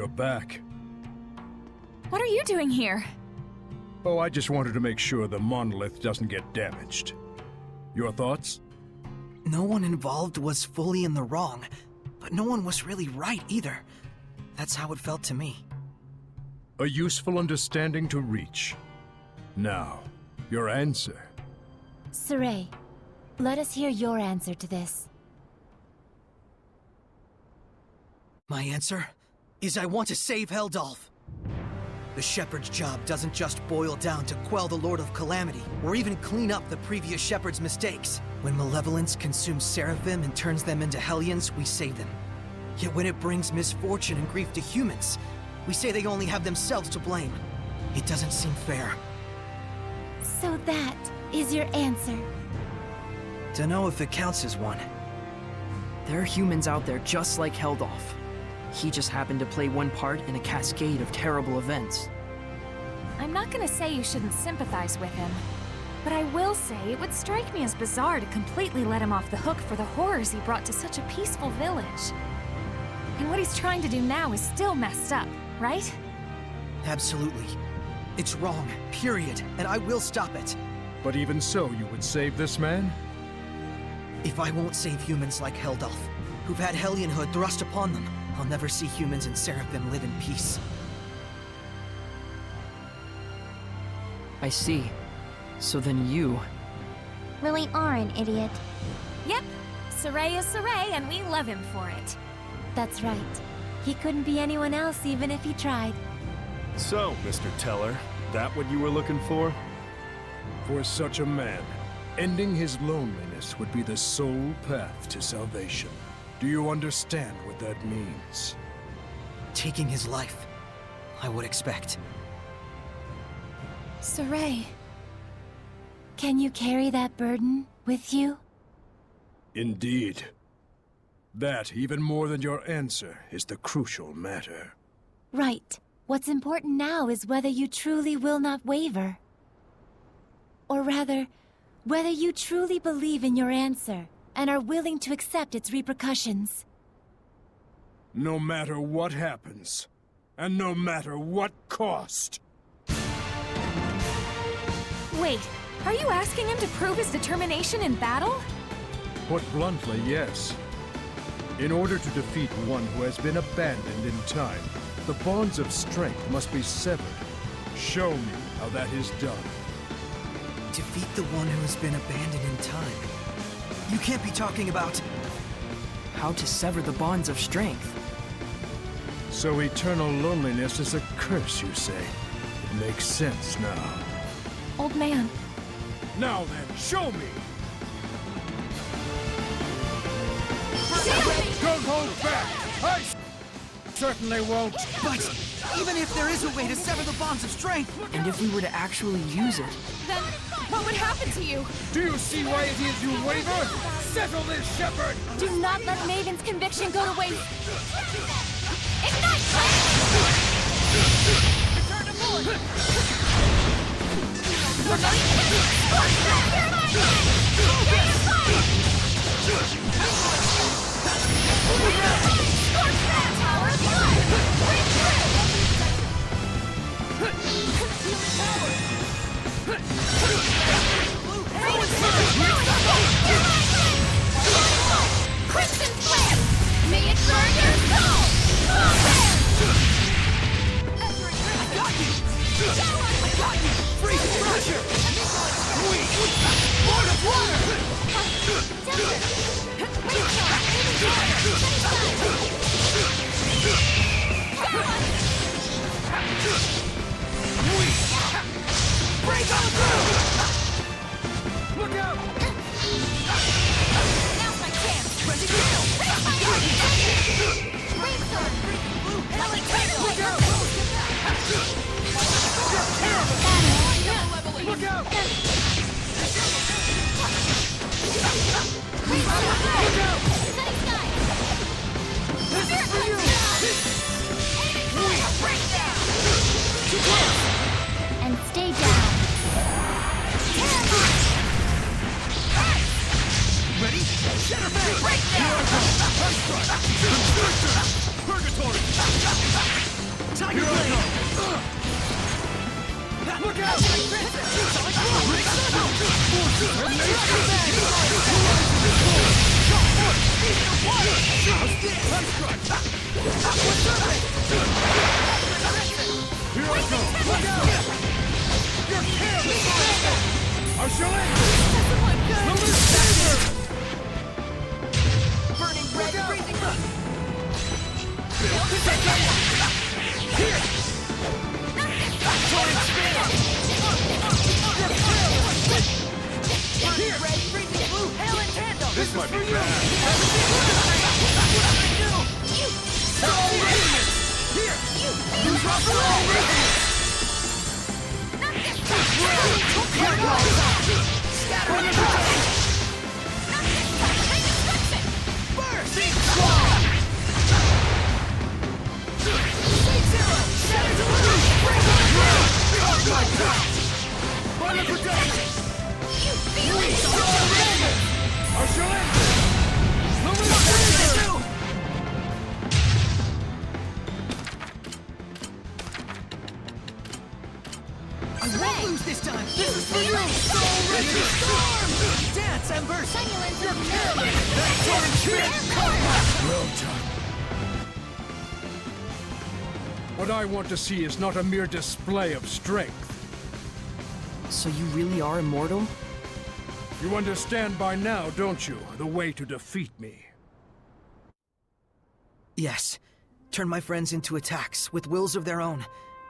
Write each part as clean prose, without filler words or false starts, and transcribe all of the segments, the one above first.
you're back. What are you doing here? Oh, I just wanted to make sure the monolith doesn't get damaged. Your thoughts? No one involved was fully in the wrong, but no one was really right either. That's how it felt to me. A useful understanding to reach. Now, your answer. Saray, let us hear your answer to this. My answer is I want to save Heldalf. The Shepherd's job doesn't just boil down to quell the Lord of Calamity, or even clean up the previous Shepherd's mistakes. When malevolence consumes Seraphim and turns them into Hellions, we save them. Yet when it brings misfortune and grief to humans, we say they only have themselves to blame. It doesn't seem fair. So that is your answer. Dunno if it counts as one. There are humans out there just like Heldalf. He just happened to play one part in a cascade of terrible events. I'm not gonna say you shouldn't sympathize with him, but I will say it would strike me as bizarre to completely let him off the hook for the horrors he brought to such a peaceful village. And what he's trying to do now is still messed up, right? Absolutely. It's wrong, period, and I will stop it. But even so, you would save this man? If I won't save humans like Heldalf, who've had Hellionhood thrust upon them, I'll never see humans and Seraphim live in peace. I see. So then you... really are an idiot. Yep, Saray is Saray, and we love him for it. That's right. He couldn't be anyone else even if he tried. So, Mr. Teller, that what you were looking for? For such a man, ending his loneliness would be the sole path to salvation. Do you understand what that means? Taking his life, I would expect. Saray, can you carry that burden with you? Indeed. That, even more than your answer, is the crucial matter. Right. What's important now is whether you truly will not waver. Or rather, whether you truly believe in your answer and are willing to accept its repercussions. No matter what happens, and no matter what cost. Wait, are you asking him to prove his determination in battle? Put bluntly, yes. In order to defeat one who has been abandoned in time, the bonds of strength must be severed. Show me how that is done. Defeat the one who has been abandoned in time. You can't be talking about... How to sever the bonds of strength. So eternal loneliness is a curse, you say? It makes sense now. Old man. Now then, show me! Don't hold back! I certainly won't! But even if there is a way to sever the bonds of strength... And if we were to actually use it, Then what would happen to you? Do you see why it is you waver? Settle this, Shepherd! Do not let Mayvin's conviction go to waste. Ignite! Return to Lord! Crimson Flare! May it burn your soul! I got you! I got you! Freeze pressure! Lord of Water! Break on through! Look out! Now's my chance! Ready to go! Rainstorm! Blue Helen! Look out! Look out! This is for you! And stay down. Ready? Shatterbang! Break down! Purgatory! Tiger Blade! Look out! Here I go! Look out! You're careless! I shall end it! Luminous Saber! Burning red, freezing heat! Here! Torrent Spear! Burning red, freezing blue, hail and candle! This might be bad. Soul Radiance! Here! You drop Soul Radiance! Scatter! Burst! Big Claw! Big Zero! Shatter Delivery! Break on through! Final protection! Release Soul Radiance! I shall end it! Luminous Saber! I won't lose this time! This is for you! Soul Radiant Storm! Dance, Ember! You're careless! That Torrent Spear! Well done. What I want to see is not a mere display of strength. So you really are immortal? You understand by now, don't you, the way to defeat me? Yes. Turn my friends into attacks with wills of their own,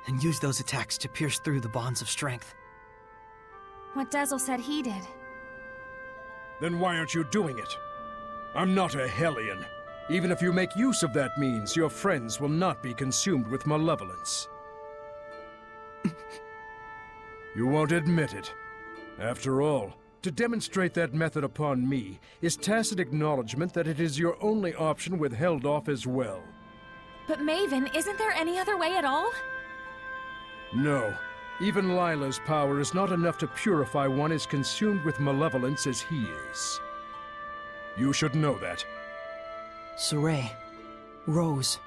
and use those attacks to pierce through the bonds of strength. What Dazzle said he did. Then why aren't you doing it? I'm not a Hellion. Even if you make use of that means, your friends will not be consumed with malevolence. You won't admit it. After all, to demonstrate that method upon me is tacit acknowledgement that it is your only option with Heldolf as well. But Mayvin, isn't there any other way at all? No. Even Lila's power is not enough to purify one as consumed with malevolence as he is. You should know that. Saray. Rose.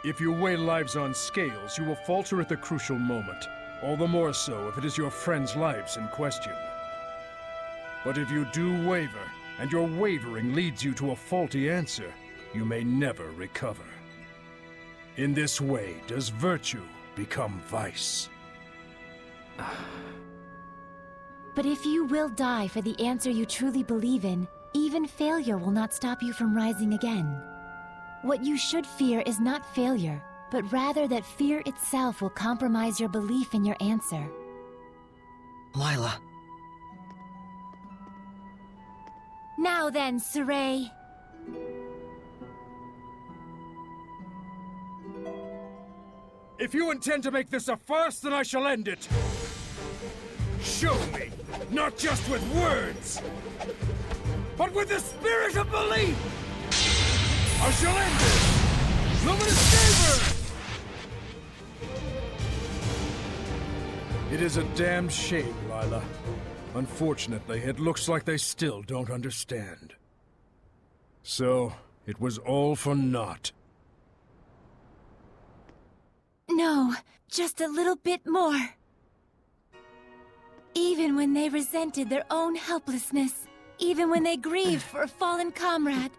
If you weigh lives on scales, you will falter at the crucial moment. All the more so if it is your friends' lives in question. But if you do waver, and your wavering leads you to a faulty answer, you may never recover. In this way does virtue become vice. But if you will die for the answer you truly believe in, even failure will not stop you from rising again. What you should fear is not failure, but rather that fear itself will compromise your belief in your answer. Lila. Now then, Saray. If you intend to make this a farce, then I shall end it. Show me, not just with words, but with the spirit of belief. I shall end it. Luminous Saber! It is a damned shame, Lila. Unfortunately, it looks like they still don't understand. So, it was all for naught. No, just a little bit more. Even when they resented their own helplessness, even when they grieved for a fallen comrade,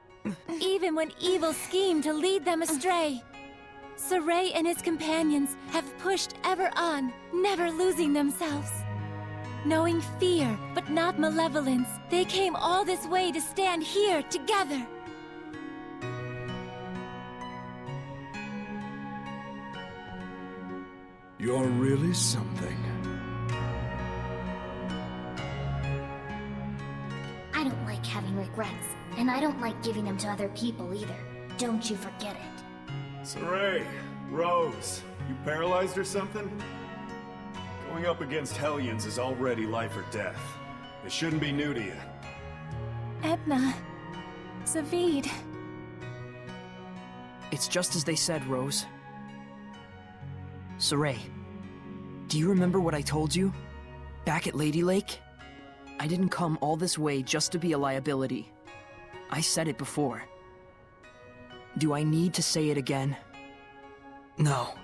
even when evil schemed to lead them astray, Saray and his companions have pushed ever on, never losing themselves. Knowing fear, but not malevolence, they came all this way to stand here together. You're really something. I don't like having regrets, and I don't like giving them to other people either. Don't you forget it. Saray, Rose, you paralyzed or something? Going up against Hellions is already life or death. It shouldn't be new to you. Edna. Zaveid. It's just as they said, Rose. Saray, do you remember what I told you? Back at Lady Lake? I didn't come all this way just to be a liability. I said it before. Do I need to say it again? No,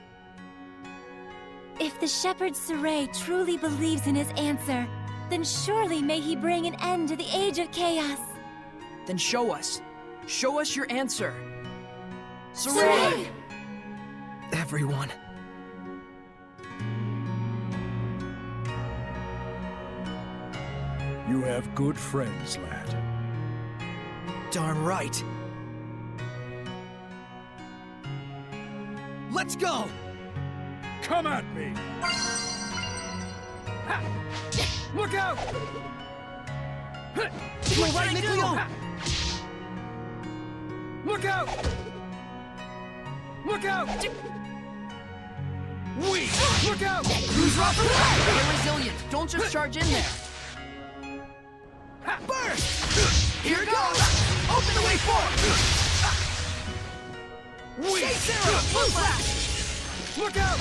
If the shepherd Saray truly believes in his answer, then surely may he bring an end to the Age of Chaos. Then show us. Show us your answer. Saray! Everyone. You have good friends, lad. Darn right. Let's go! Come at me! Look out! Go right, Nicoleon! Look out! Look out! Weak! Look out! Who's rough? They're resilient. Don't just charge in there. Burst! Here goes! Open the way forward! Shake Sarah! Blue flash! Look out!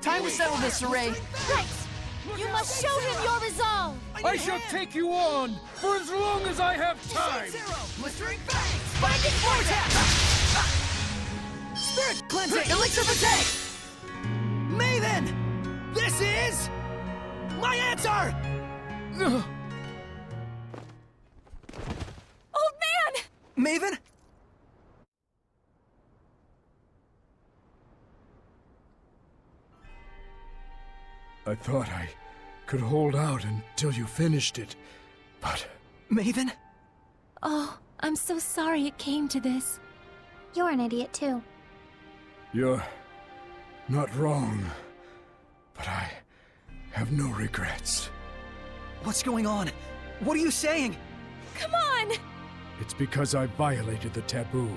Time to settle this, Saray. Rex, you must show him your resolve! I shall take you on for as long as I have time! Blistering Fangs! Binding Vortex! Spirit Cleansing! Elixir of Attack! Mayvin! This is... my answer! Old man! Mayvin? I thought I could hold out until you finished it, but... Mayvin? Oh, I'm so sorry it came to this. You're an idiot too. You're not wrong, but I have no regrets. What's going on? What are you saying? Come on! It's because I violated the taboo.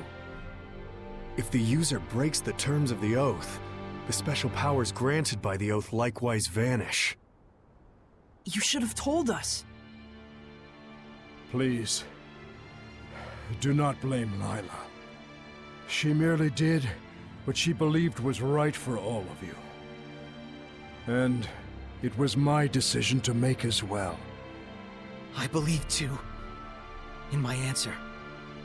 If the user breaks the terms of the oath, the special powers granted by the oath likewise vanish. You should have told us. Please, do not blame Lila. She merely did what she believed was right for all of you. And it was my decision to make as well. I believe too. In my answer.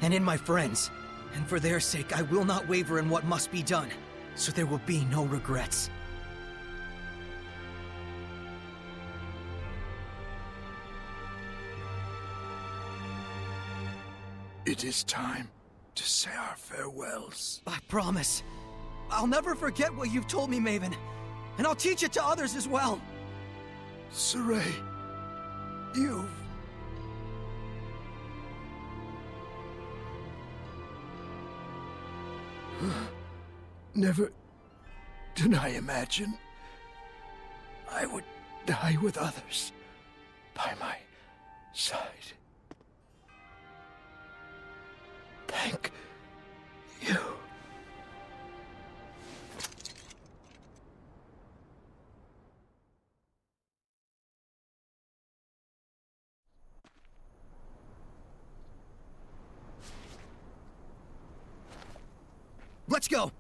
And in my friends. And for their sake, I will not waver in what must be done. So there will be no regrets. It is time to say our farewells. I promise. I'll never forget what you've told me, Mayvin. And I'll teach it to others as well. Saray, you've... Never did I imagine I would die with others by my side. Thank you. Let's go!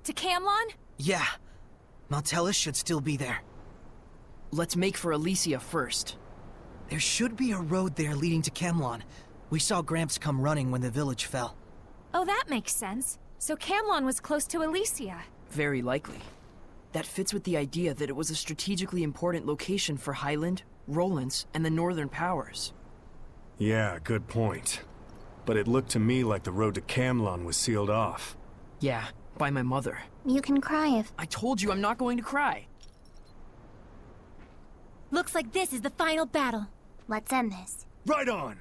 To Camlon? Yeah. Maltellus should still be there. Let's make for Elysia first. There should be a road there leading to Camlon. We saw Gramps come running when the village fell. Oh, that makes sense. So Camlon was close to Elysia. Very likely. That fits with the idea that it was a strategically important location for Highland, Rollins, and the Northern Powers. Yeah, good point. But it looked to me like the road to Camlon was sealed off. Yeah, by my mother. You can cry if... I told you I'm not going to cry. Looks like this is the final battle. Let's end this. Right on!